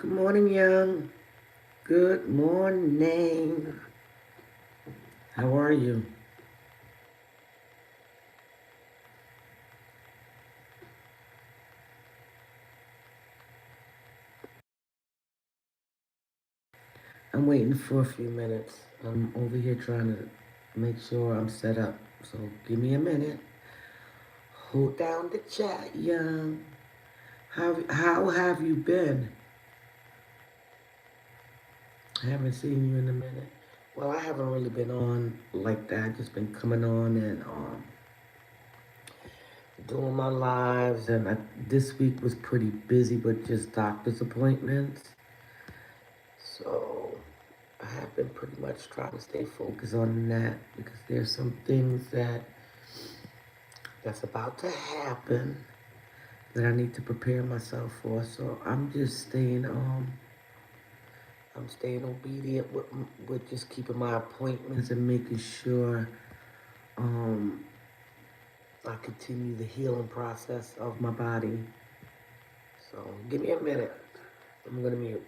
Good morning, Young. Good morning. How are you? I'm waiting for a few minutes. I'm over here trying to make sure I'm set up. So give me a minute. Hold down the chat, Young. How have you been? I haven't seen you in a minute. Well, I haven't really been on like that. I've just been coming on and doing my lives. And this week was pretty busy with just doctor's appointments. So I have been pretty much trying to stay focused on that because there's some things that's about to happen that I need to prepare myself for. So I'm just staying obedient with just keeping my appointments and making sure um I continue the healing process of my body. So give me a minute. I'm gonna mute.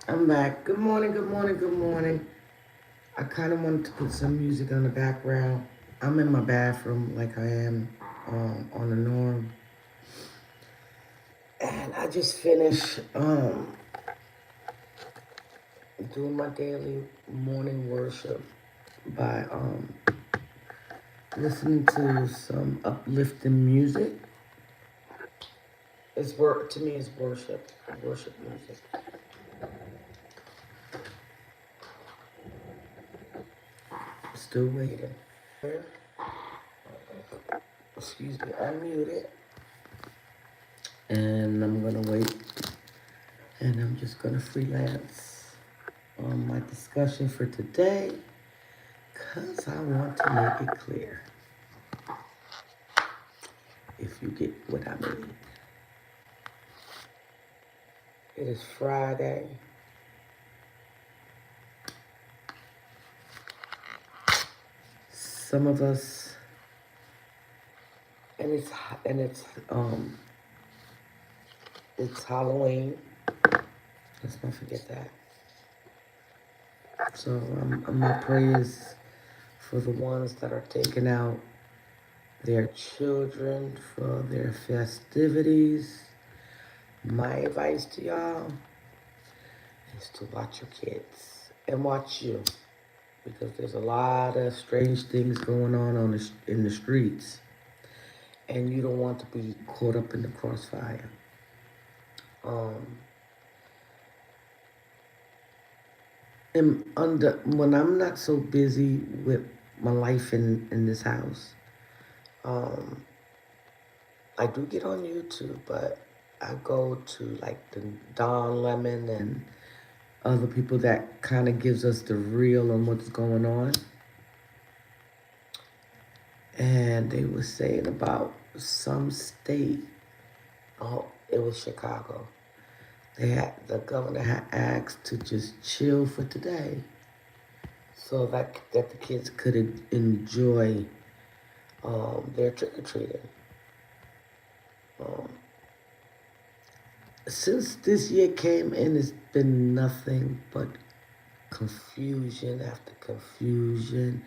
I'm back. Good morning, good morning, good morning. I kind of wanted to put some music on the background. I'm in my bathroom like I am on the norm. And I just finished doing my daily morning worship by listening to some uplifting music. It's work to me. It's worship music. Still waiting. Excuse me, unmuted. And I'm gonna wait. And I'm just gonna freelance on my discussion for today, cause I want to make it clear. If you get what I mean. It is Friday. Some of us, and it's Halloween. Let's not forget that. So my prayers for the ones that are taking out their children for their festivities. My advice to y'all is to watch your kids and watch you. because there's a lot of strange things going on in the streets, and you don't want to be caught up in the crossfire. Um, and when I'm not so busy with my life in this house, um, I do get on YouTube, but I go to like the Don Lemon and other people that kind of gives us the real on what's going on. And they were saying about some state, oh, it was Chicago. The governor had asked to just chill for today, so that the kids could enjoy their trick or treating. Um, since this year came in, it's been nothing but confusion after confusion,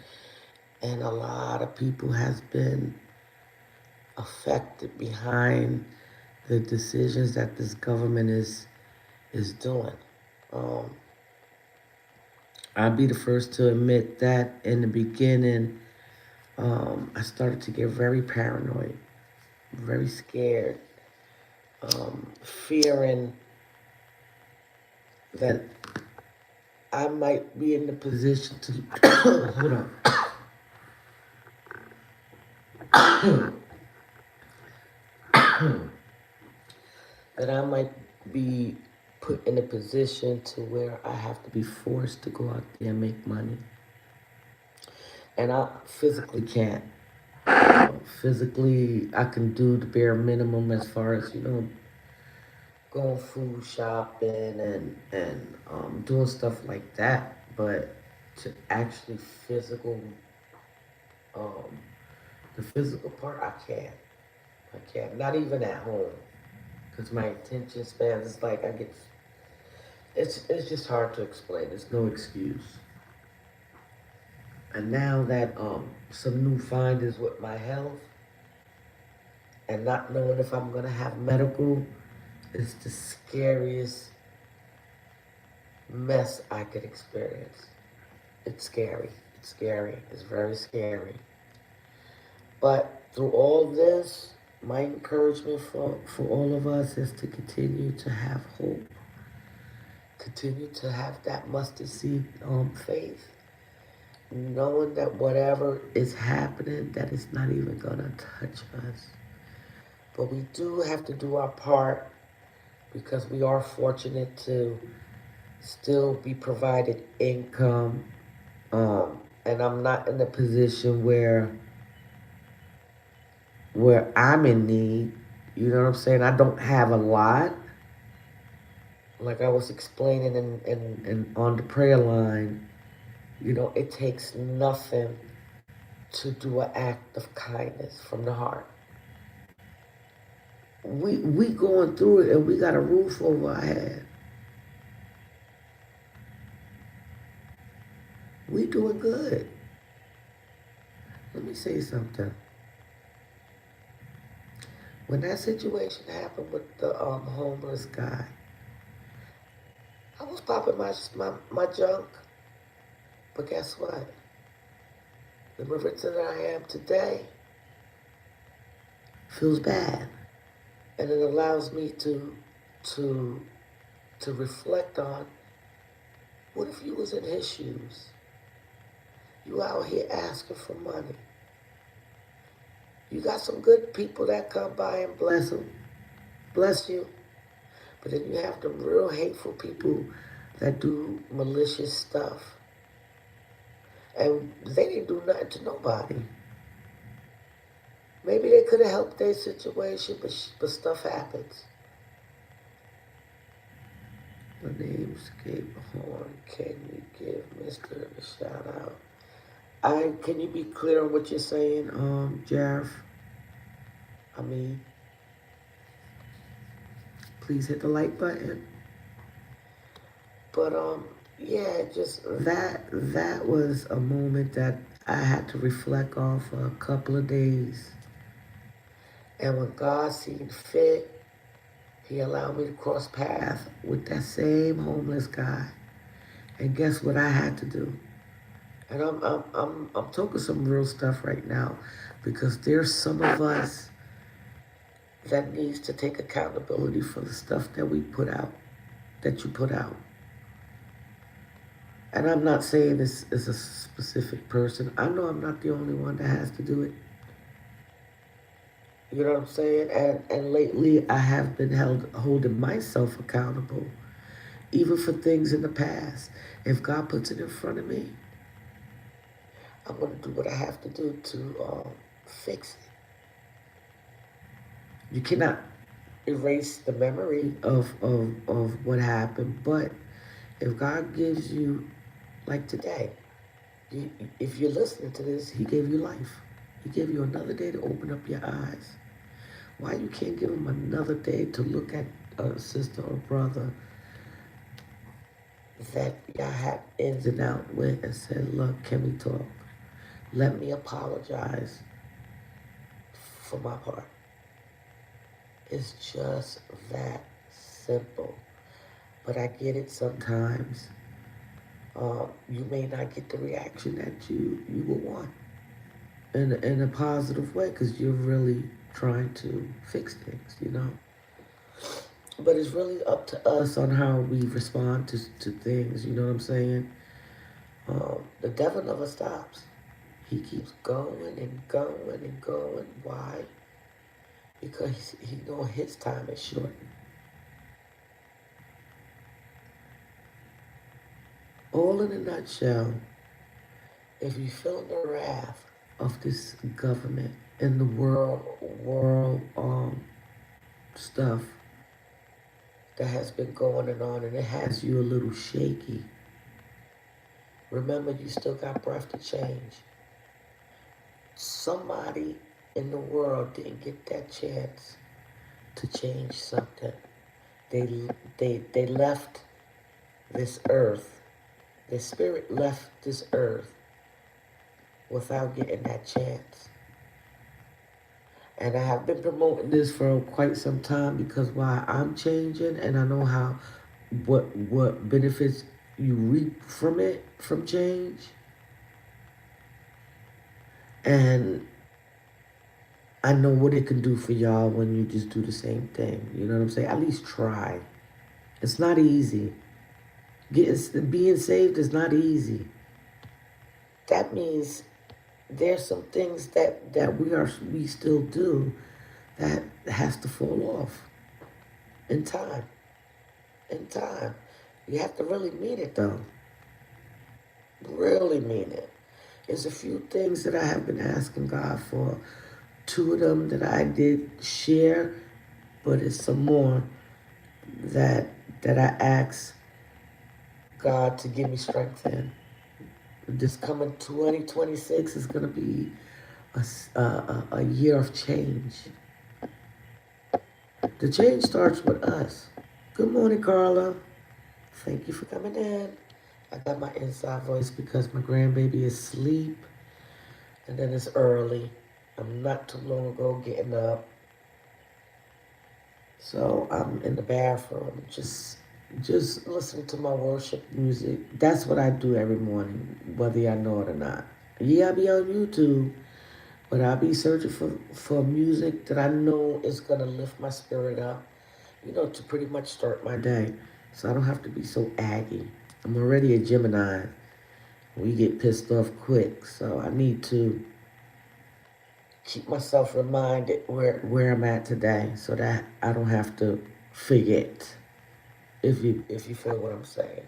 and a lot of people has been affected behind the decisions that this government is doing. Um, I'll be the first to admit that in the beginning, I started to get very paranoid, very scared, fearing that I might be in the position to hold on, that I might be put in a position to where I have to be forced to go out there and make money, and I physically can't. Physically, I can do the bare minimum as far as going food shopping and doing stuff like that. But to actually um, the physical part, I can't. I can't. Not even at home, because my attention span is like I get. It's just hard to explain. There's no excuse. And now that some new findings with my health and not knowing if I'm gonna have medical, is the scariest mess I could experience. It's scary. It's scary. It's very scary. But through all this, my encouragement for all of us is to continue to have hope. Continue to have that mustard seed faith. Knowing that whatever is happening, that it's not even gonna touch us. But we do have to do our part, because we are fortunate to still be provided income. And I'm not in a position where I'm in need. You know what I'm saying? I don't have a lot. Like I was explaining in on the prayer line, it takes nothing to do an act of kindness from the heart. We going through it, and we got a roof over our head. We doing good. Let me say something. When that situation happened with the homeless guy, I was popping my junk, but guess what? The Maritza that I am today feels bad, and it allows me to reflect on, what if you was in his shoes? You out here asking for money. You got some good people that come by and bless you. But then you have the real hateful people that do malicious stuff. And they didn't do nothing to nobody. Maybe they could have helped their situation, but stuff happens. My name's Gabe Horn. Can you give Mr. a shout out? Can you be clear on what you're saying, Jareth? Please hit the like button. But yeah, just that was a moment that I had to reflect on for a couple of days. And when God seen fit, He allowed me to cross paths with that same homeless guy. And guess what I had to do? And I'm talking some real stuff right now because there's some of us that needs to take accountability for the stuff that we put out, that you put out. And I'm not saying this is a specific person. I know I'm not the only one that has to do it. You know what I'm saying? And lately I have been holding myself accountable, even for things in the past. If God puts it in front of me, I'm gonna do what I have to do to fix it. You cannot erase the memory of what happened, but if God gives you, like today, if you're listening to this, He gave you life. He gave you another day to open up your eyes. Why you can't give Him another day to look at a sister or brother that y'all had ins and out with and said, look, can we talk? Let me apologize for my part. It's just that simple. But I get it sometimes. You may not get the reaction that you would want in a positive way because you're really trying to fix things, you know. But it's really up to us on how we respond to things, you know what I'm saying? The devil never stops. He keeps going and going and going. Why? Because he know his time is short. All in a nutshell, if you feel the wrath of this government and the world stuff that has been going on and it has you a little shaky, remember you still got breath to change. Somebody in the world didn't get that chance to change something. They left this earth. Their spirit left this earth without getting that chance. And I have been promoting this for quite some time because why I'm changing and I know how what benefits you reap from it, from change. And I know what it can do for y'all when you just do the same thing. You know what I'm saying? At least try. It's not easy. Being saved is not easy. That means there's some things that we still do that has to fall off in time. In time. You have to really mean it though. Really mean it. There's a few things that I have been asking God for. Two of them that I did share, but it's some more that I ask God to give me strength in. This coming 2026 is going to be a year of change. The change starts with us. Good morning, Carla. Thank you for coming in. I got my inside voice because my grandbaby is asleep, and then it's early. I'm not too long ago getting up. So I'm in the bathroom, just listening to my worship music. That's what I do every morning, whether I know it or not. Yeah, I be on YouTube, but I be searching for music that I know is gonna lift my spirit up, you know, to pretty much start my day. So I don't have to be so aggy. I'm already a Gemini. We get pissed off quick, so I need to keep myself reminded where I'm at today so that I don't have to forget. If you feel what I'm saying.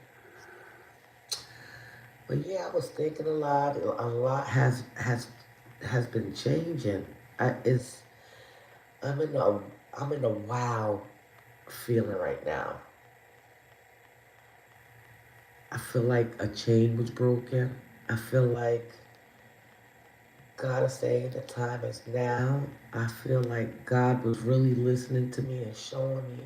But yeah, I was thinking a lot. A lot has been changing. I it's I'm in a I'm in a wow feeling right now. I feel like a chain was broken. I feel like God is saying the time is now. I feel like God was really listening to me and showing me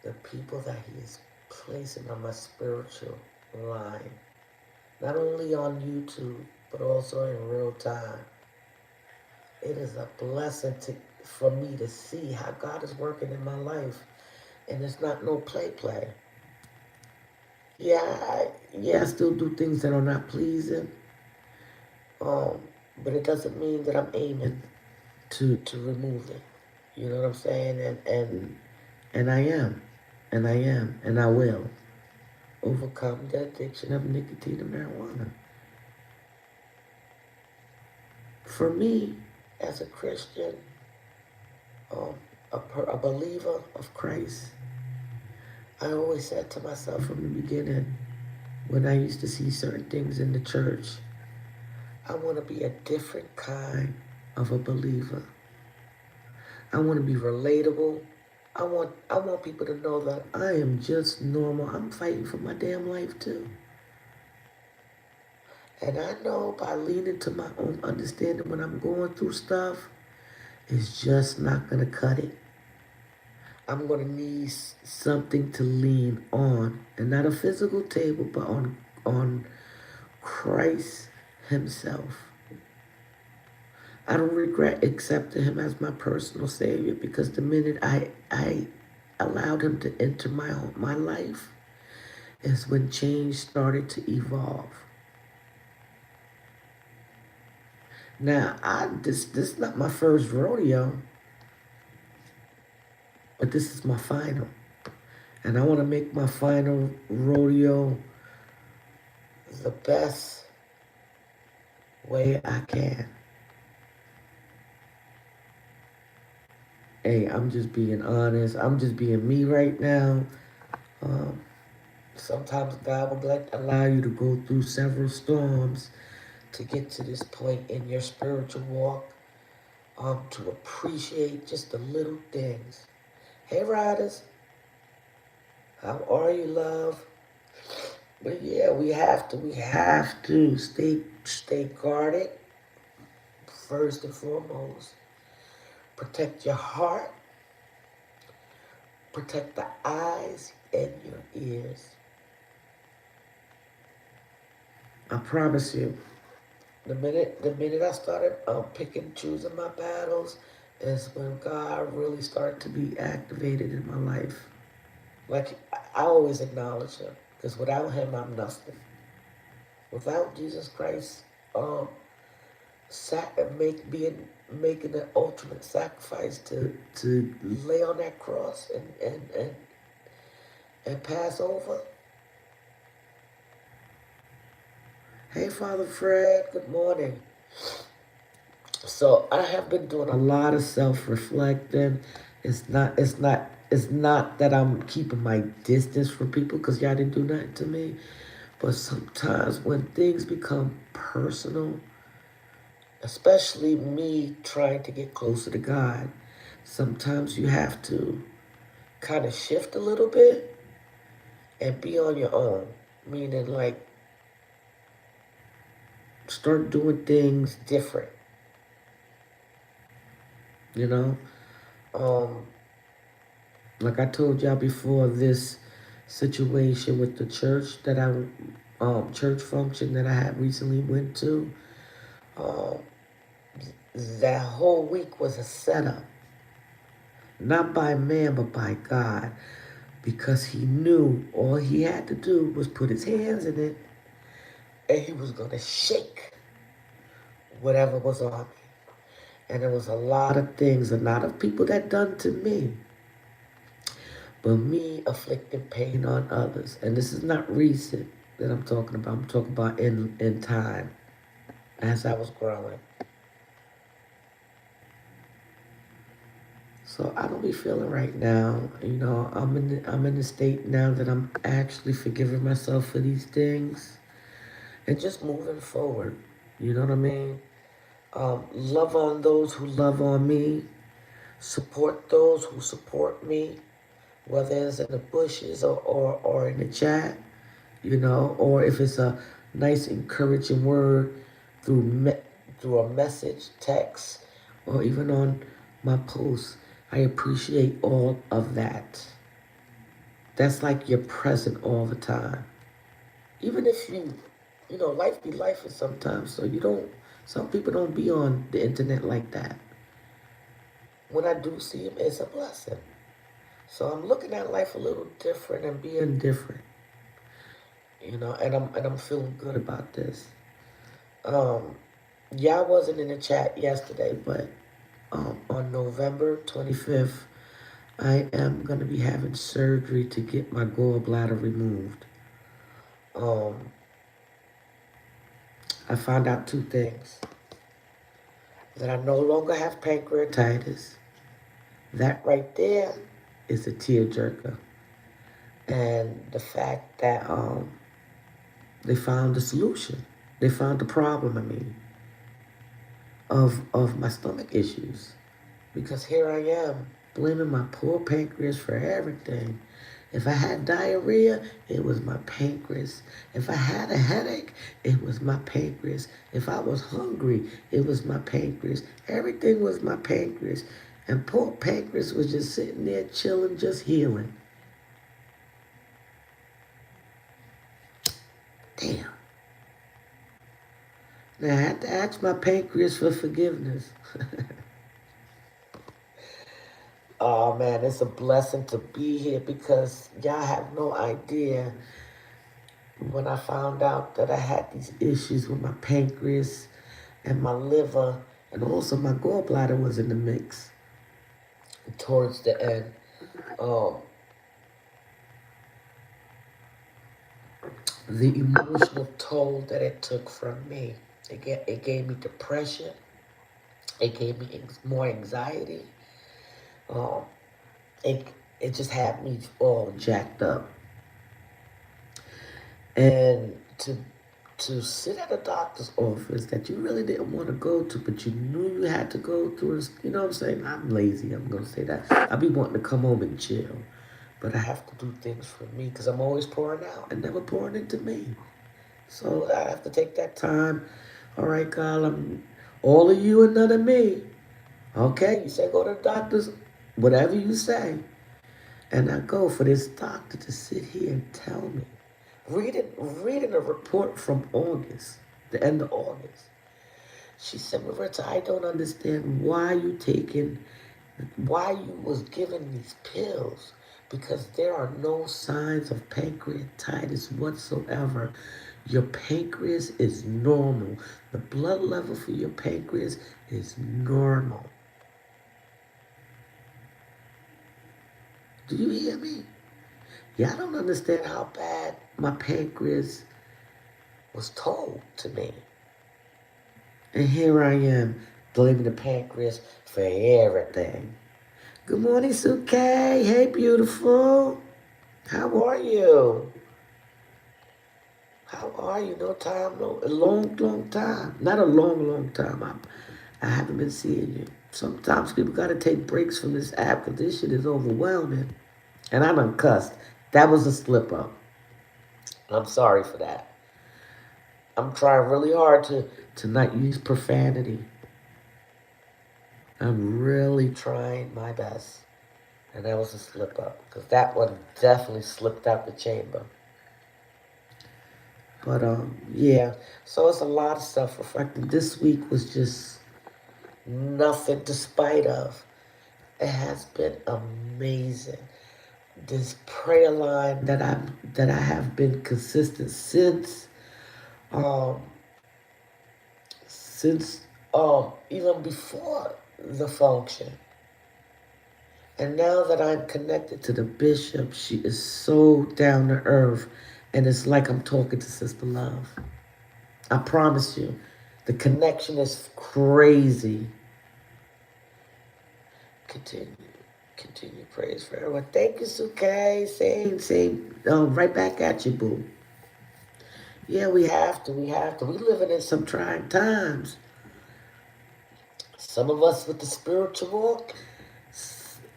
the people that He is placing on my spiritual line. Not only on YouTube, but also in real time. It is a blessing for me to see how God is working in my life. And it's not no play. I still do things that are not pleasing. Um, but it doesn't mean that I'm aiming to remove it. You know what I'm saying? And I am, and I will overcome the addiction of nicotine and marijuana. For me, as a Christian, um, a believer of Christ, I always said to myself from the beginning, when I used to see certain things in the church, I want to be a different kind of a believer. I want to be relatable. I want people to know that I am just normal. I'm fighting for my damn life too. And I know by leaning to my own understanding when I'm going through stuff, it's just not gonna cut it. I'm gonna need something to lean on, and not a physical table, but on Christ Himself. I don't regret accepting Him as my personal Savior because the minute I allowed Him to enter my life is when change started to evolve. Now, this is not my first rodeo, but this is my final, and I want to make my final rodeo the best way I can. Hey, I'm just being honest. I'm just being me right now. Um, Sometimes God will allow you to go through several storms to get to this point in your spiritual walk. To appreciate just the little things. Hey, riders, how are you, love? But yeah, we have to stay guarded first and foremost. Protect your heart, protect the eyes and your ears. I promise you, the minute I started picking, choosing my battles, is when God really started to be activated in my life. Like I always acknowledge Him, because without Him, I'm nothing. Without Jesus Christ, um, making the ultimate sacrifice to lay on that cross and pass over. Hey, Father Fred, good morning. So I have been doing a lot of self-reflecting. It's not that I'm keeping my distance from people because y'all didn't do nothing to me. But sometimes when things become personal, especially me trying to get closer to God, sometimes you have to kind of shift a little bit and be on your own. Meaning, like, start doing things different, you know? Um, like I told y'all before, this situation with the church church function that I had recently went to, um, that whole week was a setup. Not by man, but by God. Because He knew all He had to do was put His hands in it, and He was going to shake whatever was on me. And there was a lot of things, a lot of people that done to me, but me afflicting pain on others. And this is not recent that I'm talking about. I'm talking about in time as I was growing. So I don't be feeling right now. I'm in the state now that I'm actually forgiving myself for these things and just moving forward. You know what I mean? Love on those who love on me. Support those who support me, whether it's in the bushes or in the chat, or if it's a nice encouraging word through a message, text, or even on my posts. I appreciate all of that. That's like you're present all the time. Even if life be life sometimes, so some people don't be on the internet like that. When I do see them, it's a blessing. So I'm looking at life a little different and being different. and I'm feeling good about this. Um, yeah, I wasn't in the chat yesterday, but on November 25th, I am gonna be having surgery to get my gallbladder removed. Um, I found out two things: that I no longer have pancreatitis. That right there is a tearjerker, and the fact that they found a solution. They found the problem. I mean, of my stomach issues, because here I am blaming my poor pancreas for everything. If I had diarrhea, it was my pancreas. If I had a headache, it was my pancreas. If I was hungry, it was my pancreas. Everything was my pancreas. And poor pancreas was just sitting there chilling, just healing. Damn. Now I had to ask my pancreas for forgiveness. Oh man, it's a blessing to be here because y'all have no idea when I found out that I had these issues with my pancreas and my liver, and also my gallbladder was in the mix towards the end. Um, the emotional toll that it took from me, it gave me depression, it gave me more anxiety. Um, it it just had me all jacked up, and to sit at a doctor's office that you really didn't want to go to, but you knew you had to go through. You know what I'm saying? I'm lazy. I'm gonna say that. I be wanting to come home and chill, but I have to do things for me because I'm always pouring out and never pouring into me. So I have to take that time. All right, Kyle. I'm all of you and none of me. Okay, you say go to the doctors, whatever you say, and I go for this doctor to sit here and tell me. Reading a report from August, the end of August. She said, Maritza, I don't understand why you was given these pills, because there are no signs of pancreatitis whatsoever. Your pancreas is normal. The blood level for your pancreas is normal. Do you hear me? Yeah, I don't understand how bad my pancreas was told to me. And here I am, blaming the pancreas for everything. Good morning, Suke. Hey, beautiful. How are you? How are you? No time, no, a long, long time. Not a long, long time. I haven't been seeing you. Sometimes people got to take breaks from this app because this shit is overwhelming. And I done cussed. That was a slip up. I'm sorry for that. I'm trying really hard to not use profanity. I'm really trying my best. And that was a slip up. Because that one definitely slipped out the chamber. But yeah. So it's a lot of stuff reflecting. This week was just nothing despite of. It has been amazing. This prayer line that I have been consistent um since even before the function. And now that I'm connected to the bishop, she is so down to earth. And it's like I'm talking to Sister Love. I promise you, the connection is crazy. Continue, continue, praise for everyone. Thank you, Suke. Same. Right back at you, boo. Yeah, we have to. We living in some trying times. Some of us with the spiritual walk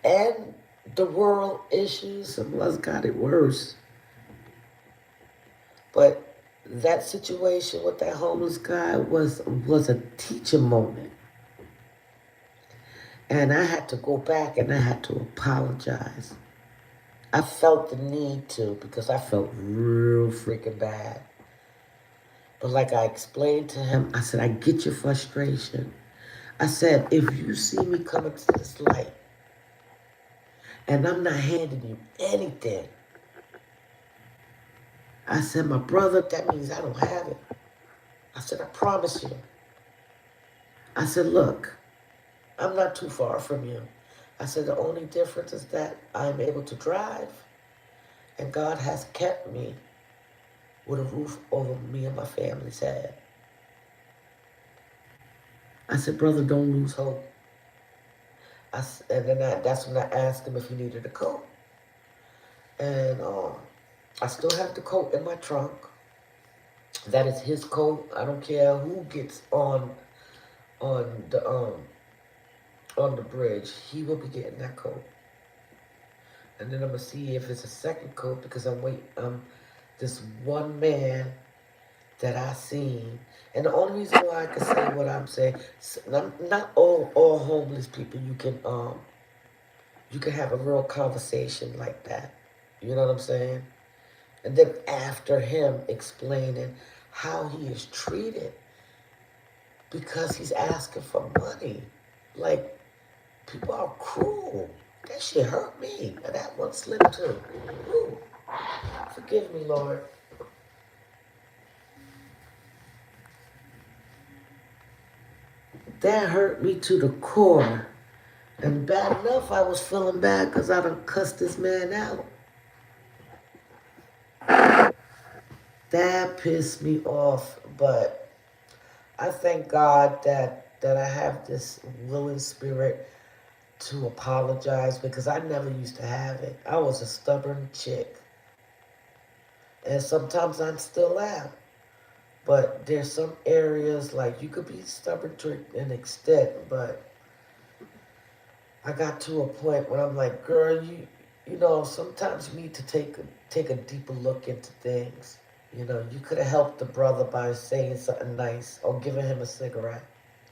and the world issues. Some of us got it worse. But that situation with that homeless guy was a teaching moment. And I had to go back and I had to apologize. I felt the need to because I felt real freaking bad. But like I explained to him, I said, I get your frustration. I said, if you see me coming to this light and I'm not handing you anything, I said, my brother, that means I don't have it. I said, I promise you. I said, look, I'm not too far from you. I said, the only difference is that I'm able to drive, and God has kept me with a roof over me and my family's head. I said, brother, don't lose hope. That's when I asked him if he needed a coat. And I still have the coat in my trunk. That is his coat. I don't care who gets on the on the bridge. He will be getting that coat. And then I'm gonna see if it's a second coat because I'm waiting. This one man that I seen, and the only reason why I can say what I'm saying, not all homeless people you can have a real conversation like that. You know what I'm saying? And then after him explaining how he is treated because he's asking for money. Like, people are cruel. That shit hurt me. And that one slipped too. Ooh. Forgive me, Lord. That hurt me to the core. And bad enough, I was feeling bad because I done cussed this man out. That pissed me off, but I thank God that I have this willing spirit to apologize because I never used to have it. I was a stubborn chick. And sometimes I still am. But there's some areas like you could be stubborn to an extent, but I got to a point where I'm like, girl, you know, sometimes you need to take a deeper look into things. You know, you could have helped the brother by saying something nice or giving him a cigarette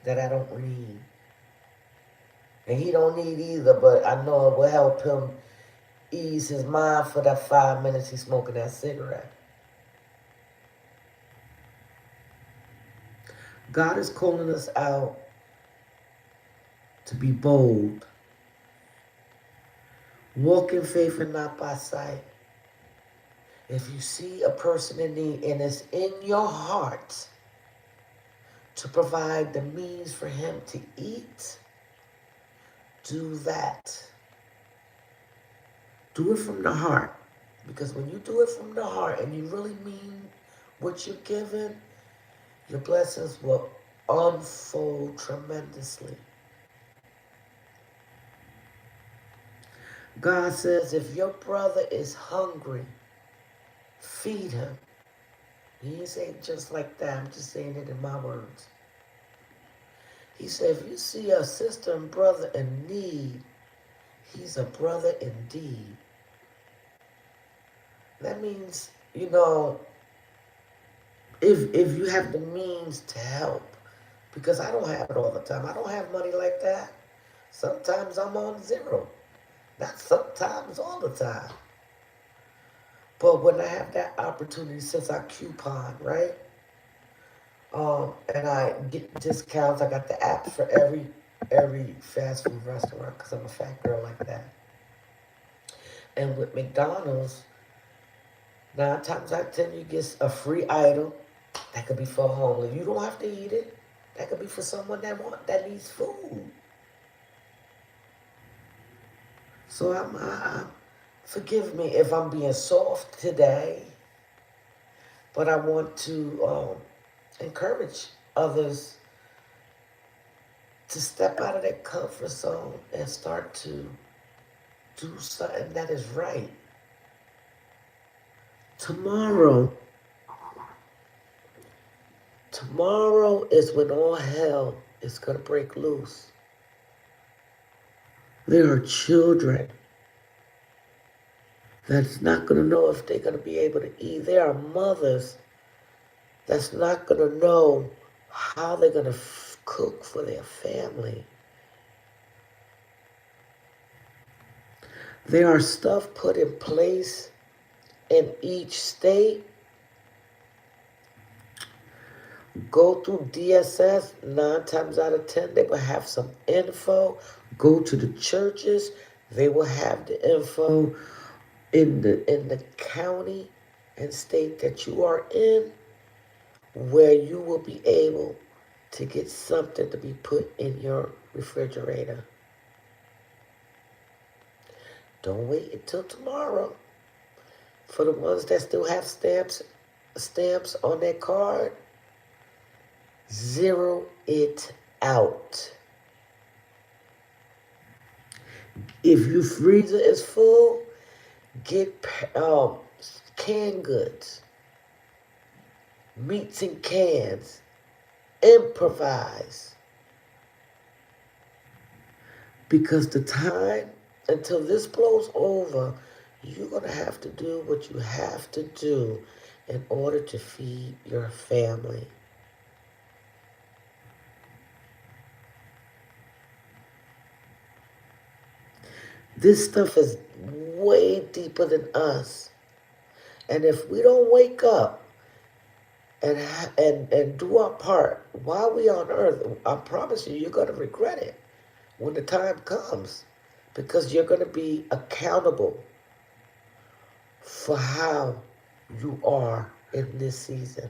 that I don't need. And he don't need either, but I know it will help him ease his mind for that 5 minutes he's smoking that cigarette. God is calling us out to be bold. Walk in faith and not by sight. If you see a person in need and it's in your heart to provide the means for him to eat, do that. Do it from the heart. Because when you do it from the heart and you really mean what you're giving, your blessings will unfold tremendously. God says if your brother is hungry, feed him. He didn't say it just like that. I'm just saying it in my words. He said if you see a sister and brother in need, he's a brother indeed. That means, you know, if you have the means to help, because I don't have it all the time. I don't have money like that. Sometimes I'm on zero. Not sometimes, all the time. But when I have that opportunity, since I coupon, right? And I get discounts. I got the apps for every fast food restaurant because I'm a fat girl like that. And with McDonald's, 9 times out of 10, you get a free item that could be for a homeless. You don't have to eat it. That could be for someone that needs food. So forgive me if I'm being soft today, but I want to encourage others to step out of their comfort zone and start to do something that is right. Tomorrow is when all hell is going to break loose. There are children that's not going to know if they're going to be able to eat. There are mothers that's not going to know how they're going to cook for their family. There are stuff put in place in each state. Go through DSS. 9 times out of 10, they will have some info. Go to the churches. They will have the info in the county. and state that you are in where you will be able to get something to be put in your refrigerator. Don't wait until tomorrow. For the ones that still have stamps on their card, zero it out. If your freezer is full, get canned goods, meats in cans. Improvise. Because the time until this blows over, you're going to have to do what you have to do in order to feed your family. This stuff is way deeper than us. And if we don't wake up and do our part while we on earth, I promise you, you're going to regret it when the time comes, because you're going to be accountable for how you are in this season.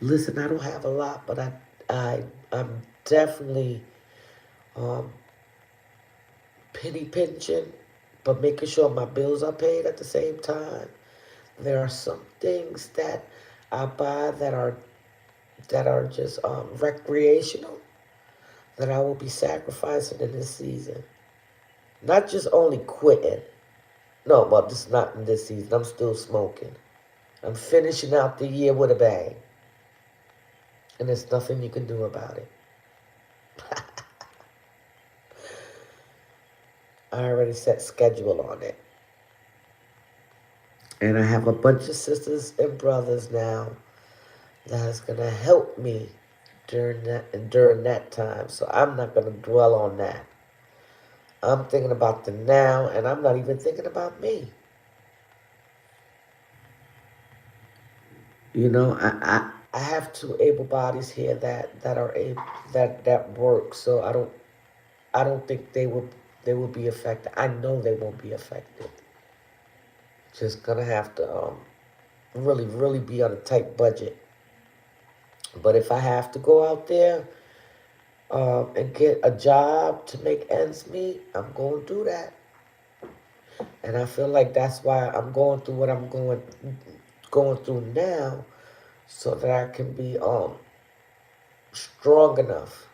Listen, I don't have a lot, but I'm definitely um, penny pinching, but making sure my bills are paid at the same time. There are some things that I buy that are just recreational, that I will be sacrificing in this season. Not just only quitting. No, well, this is not in this season. I'm still smoking. I'm finishing out the year with a bang. And there's nothing you can do about it. I already set schedule on it. And I have a bunch of sisters and brothers now that's going to help me during that time. So I'm not going to dwell on that. I'm thinking about the now, and I'm not even thinking about me. You know, I have two able bodies here that are able that work. So I don't think they will be affected. I know they won't be affected. Just gonna have to really really be on a tight budget. But if I have to go out there and get a job to make ends meet, I'm going to do that. And I feel like that's why I'm going through what I'm going through now, so that I can be strong enough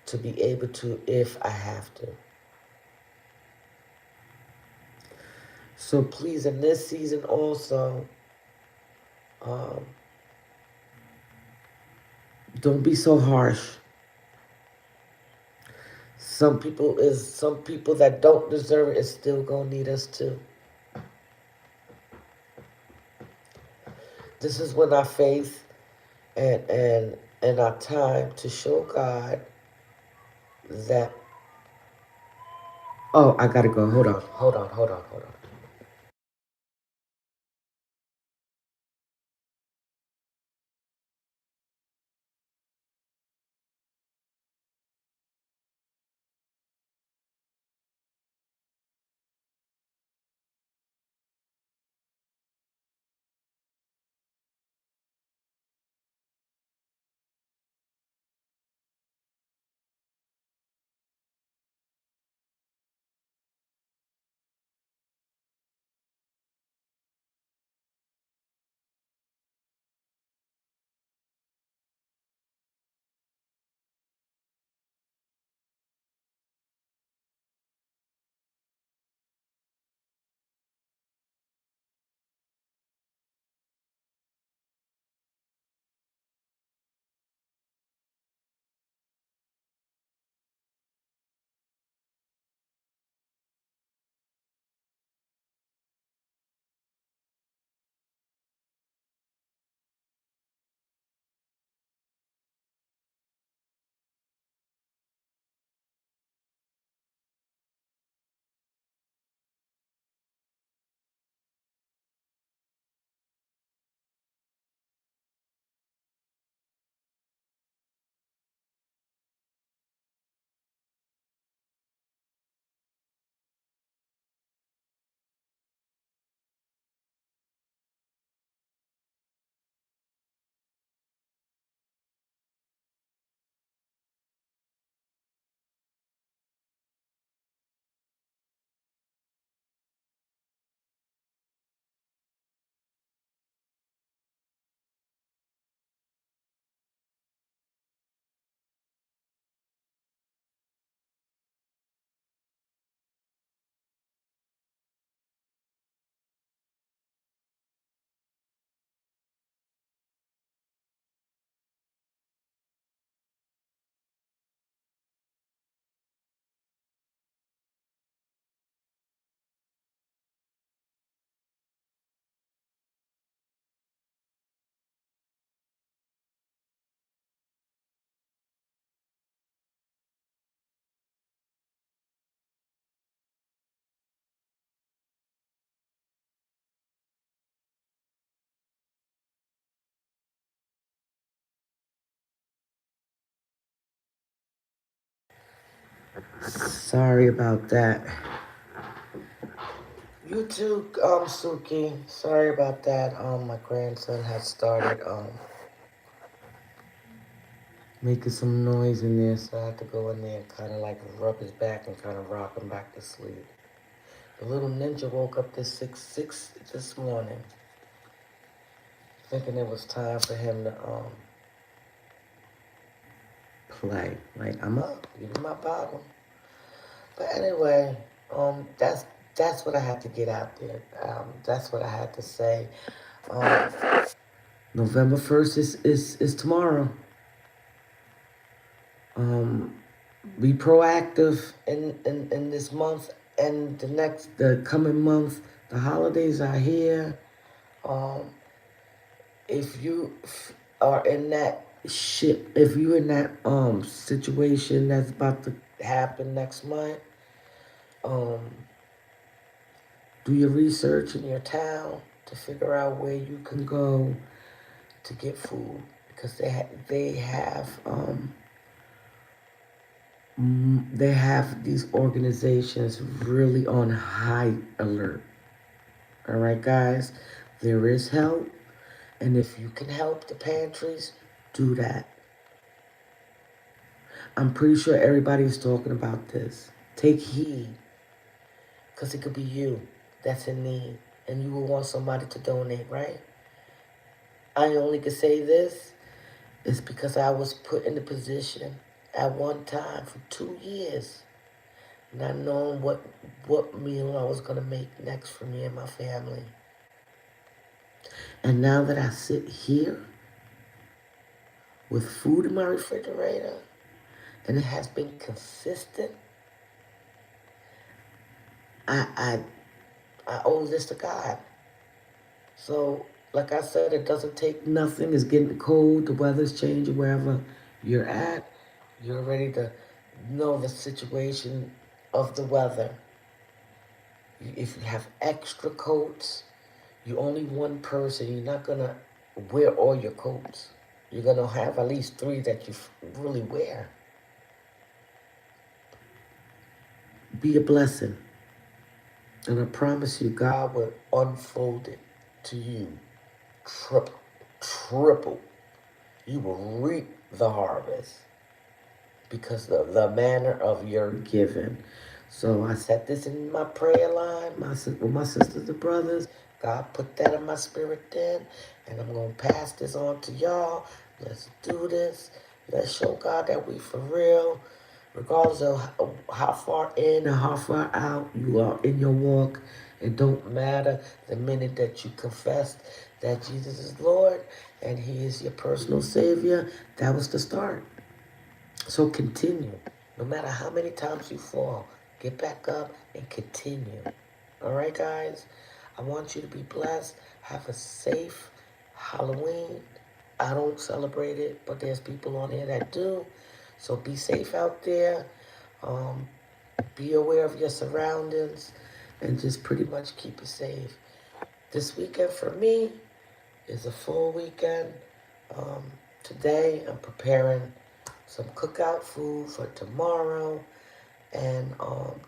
to be able to if I have to. So please, in this season also, um, don't be so harsh. Some people that don't deserve it is still gonna need us too. This is when our faith and our time to show God that. Oh, I gotta go. Hold on. Sorry about that. You too, Suki. Sorry about that. My grandson had started making some noise in there, so I had to go in there and kind of like rub his back and kind of rock him back to sleep. The little ninja woke up this six this morning, thinking it was time for him to play. Like, I'm up, give me my bottle. But anyway, that's what I had to get out there. That's what I had to say. Um, November 1st is tomorrow. Um, be proactive in this month and the coming month. The holidays are here. Um, if you are in that shit, if you in that situation that's about to happen next month, um, do your research in your town to figure out where you can go to get food because they have these organizations really on high alert. All right, guys, there is help, and if you can help the pantries, do that. I'm pretty sure everybody is talking about this. Take heed, because it could be you that's in need, and you will want somebody to donate, right? I only can say this is because I was put in the position at one time for 2 years, not knowing what meal I was gonna make next for me and my family. And now that I sit here with food in my refrigerator and it has been consistent, I I I owe this to God. So like I said, it doesn't take nothing. It's getting cold, the weather's changing wherever you're at. You're ready to know the situation of the weather. If you have extra coats, you're only one person. You're not gonna wear all your coats. You're gonna have at least 3 that you really wear. Be a blessing. And I promise you, God will unfold it to you triple, triple. You will reap the harvest because of the manner of your giving. So I said this in my prayer line, with my sisters and brothers. God put that in my spirit then, and I'm going to pass this on to y'all. Let's do this. Let's show God that we for real. Regardless of how far in or how far out you are in your walk, it don't matter. The minute that you confess that Jesus is Lord and He is your personal Savior, that was the start. So continue. No matter how many times you fall, get back up and continue. All right, guys? I want you to be blessed. Have a safe Halloween. I don't celebrate it, but there's people on here that do. So be safe out there. Um, be aware of your surroundings and just pretty much keep it safe. This weekend for me is a full weekend. Um, Today I'm preparing some cookout food for tomorrow, and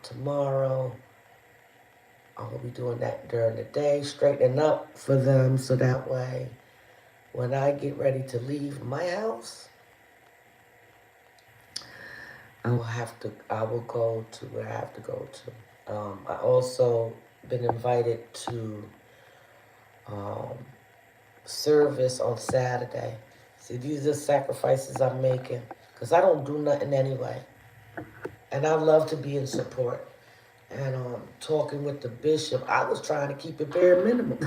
tomorrow I'll be doing that during the day, straightening up for them so that way when I get ready to leave my house, I will go to where I have to go to. I also been invited to um, service on Saturday. See, these are sacrifices I'm making because I don't do nothing anyway. And I love to be in support. And talking with the bishop, I was trying to keep it bare minimum.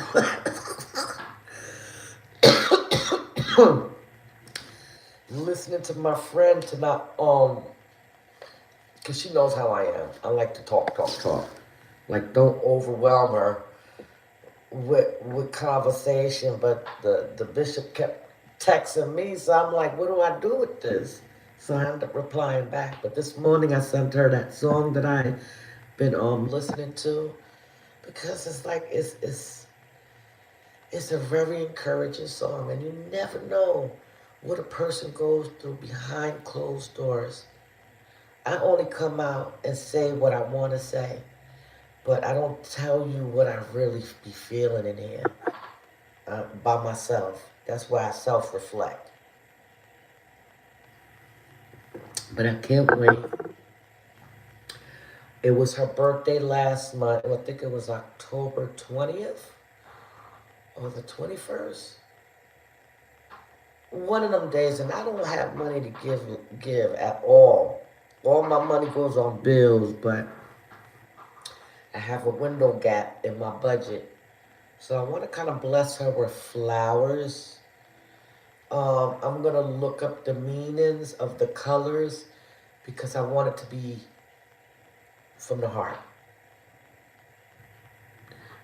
Listening to my friend tonight, because she knows how I am. I like to talk, talk, talk. Like, don't overwhelm her with conversation. But the bishop kept texting me, so I'm like, what do I do with this? So I ended up replying back. But this morning I sent her that song that I been listening to because it's like it's a very encouraging song, and you never know what a person goes through behind closed doors. I only come out and say what I want to say, but I don't tell you what I really be feeling in here by myself. That's why I self-reflect. But I can't wait. It was her birthday last month. I think it was October 20th or the 21st. One of them days, and I don't have money to give at all. All my money goes on bills, but I have a window gap in my budget. So I want to kind of bless her with flowers. I'm going to look up the meanings of the colors because I want it to be from the heart.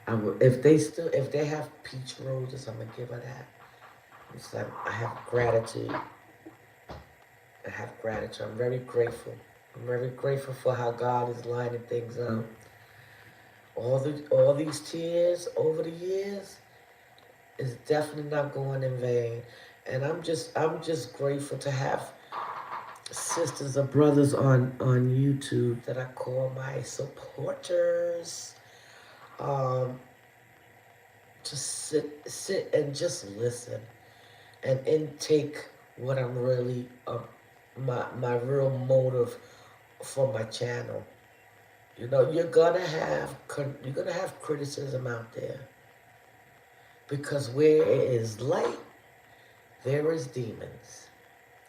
If they have peach roses, I'm gonna give her that. It's like I have gratitude. I have gratitude. I'm very grateful. I'm very grateful for how God is lining things up. All these tears over the years is definitely not going in vain. And I'm just grateful to have sisters or brothers on YouTube that I call my supporters. Um, to sit and just listen and intake what I'm really my real motive for my channel. You know, you're gonna have criticism out there because where it is light, there is demons.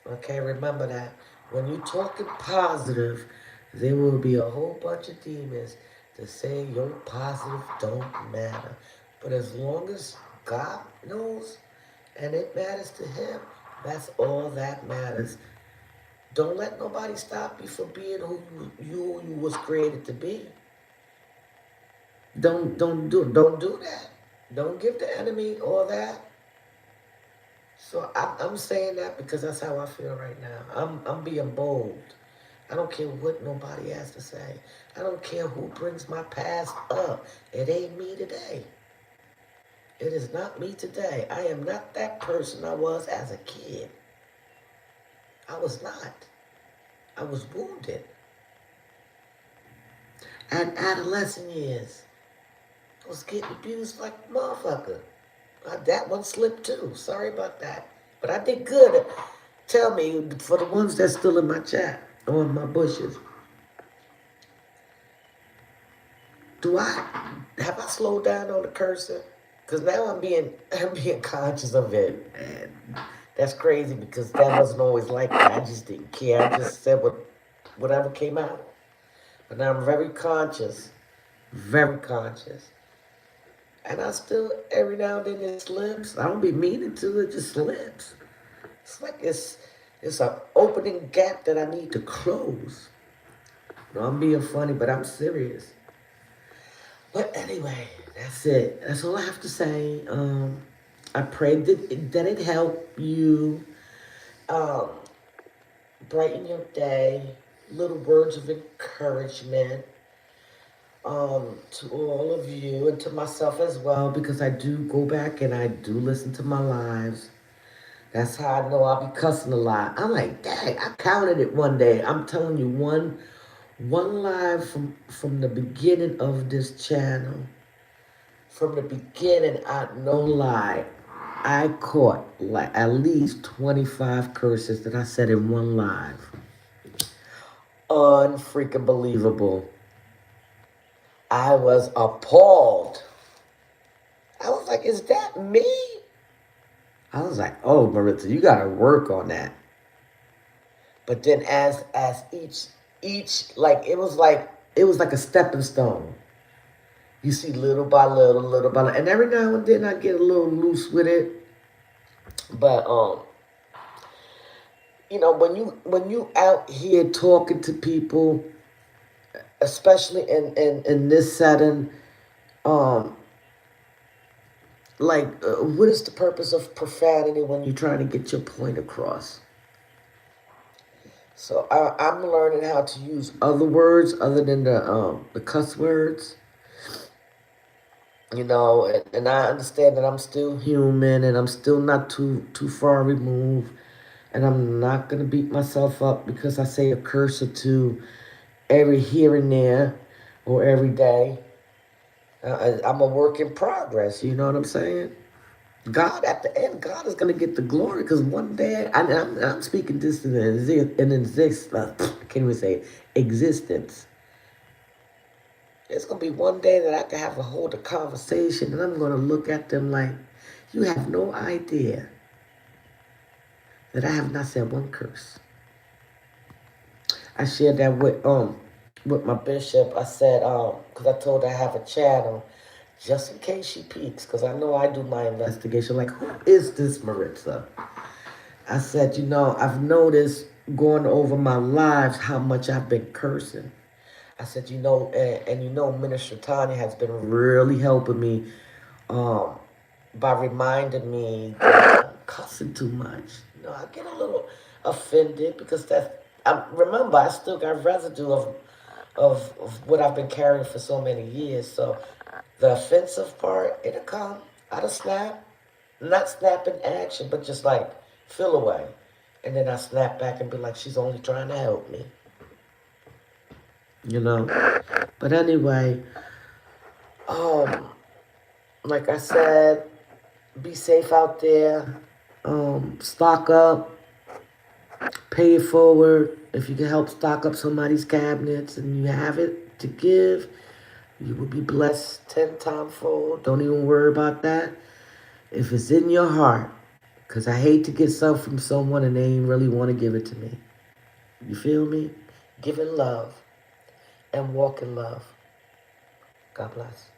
Okay, remember that. When you're talking positive, there will be a whole bunch of demons that say your positive don't matter. But as long as God knows and it matters to him, that's all that matters. Don't let nobody stop you from being who you was created to be. Don't do that. Don't give the enemy all that. So I'm saying that because that's how I feel right now. I'm being bold. I don't care what nobody has to say. I don't care who brings my past up. It ain't me today. It is not me today. I am not that person I was as a kid. I was not. I was wounded. At adolescent years, I was getting abused like a motherfucker. That one slipped too. Sorry about that. But I did good. Tell me, for the ones that's still in my chat, on my bushes, have I slowed down on the cursor? Because now I'm being conscious of it. And that's crazy because that wasn't always like that. I just didn't care. I just said whatever came out. But now I'm very conscious. Very conscious. And I still, every now and then it slips. I don't be meaning to, it just slips. It's like it's an opening gap that I need to close. No, I'm being funny, but I'm serious. But anyway, that's it. That's all I have to say. I pray that it helped you um, brighten your day. Little words of encouragement to all of you and to myself as well, because I do go back and I do listen to my lives. That's how I know I'll be cussing a lot. I'm like, dang, I counted it one day. I'm telling you, one live from the beginning of this channel. From the beginning, no lie, I caught like at least 25 curses that I said in one live. Unfreaking believable. I was appalled. I was like, is that me? I was like, oh, Maritza, you gotta work on that. But then as each like it was like a stepping stone. You see little by little, and every now and then I get a little loose with it. But you know, when you out here talking to people, especially in this setting, um, like what is the purpose of profanity when you're trying to get your point across? So I'm learning how to use other words other than the cuss words. You know, and I understand that I'm still human and I'm still not too far removed. And I'm not going to beat myself up because I say a curse or two every here and there or every day. I'm a work in progress. You know what I'm saying? God, at the end, God is going to get the glory because one day, I'm speaking this in I can't even say existence. It's going to be one day that I can have a hold a conversation and I'm going to look at them like, you have no idea that I have not said one curse. I shared that with my bishop. I said, because I told her I have a channel just in case she peeks, because I know I do my investigation. Like, who is this Maritza? I said, I've noticed going over my lives how much I've been cursing. I said, Minister Tanya has been really helping me um, by reminding me that I'm cussing too much. I get a little offended because remember, I still got residue of what I've been carrying for so many years. So the offensive part, it'll come. I'll snap. Not snap in action, but just like feel away. And then I snap back and be like, she's only trying to help me. But anyway, like I said, be safe out there. Stock up. Pay it forward. If you can help stock up somebody's cabinets and you have it to give, you will be blessed 10 times fold. Don't even worry about that. If it's in your heart, because I hate to get something from someone and they ain't really want to give it to me. You feel me? Give in love and walk in love. God bless.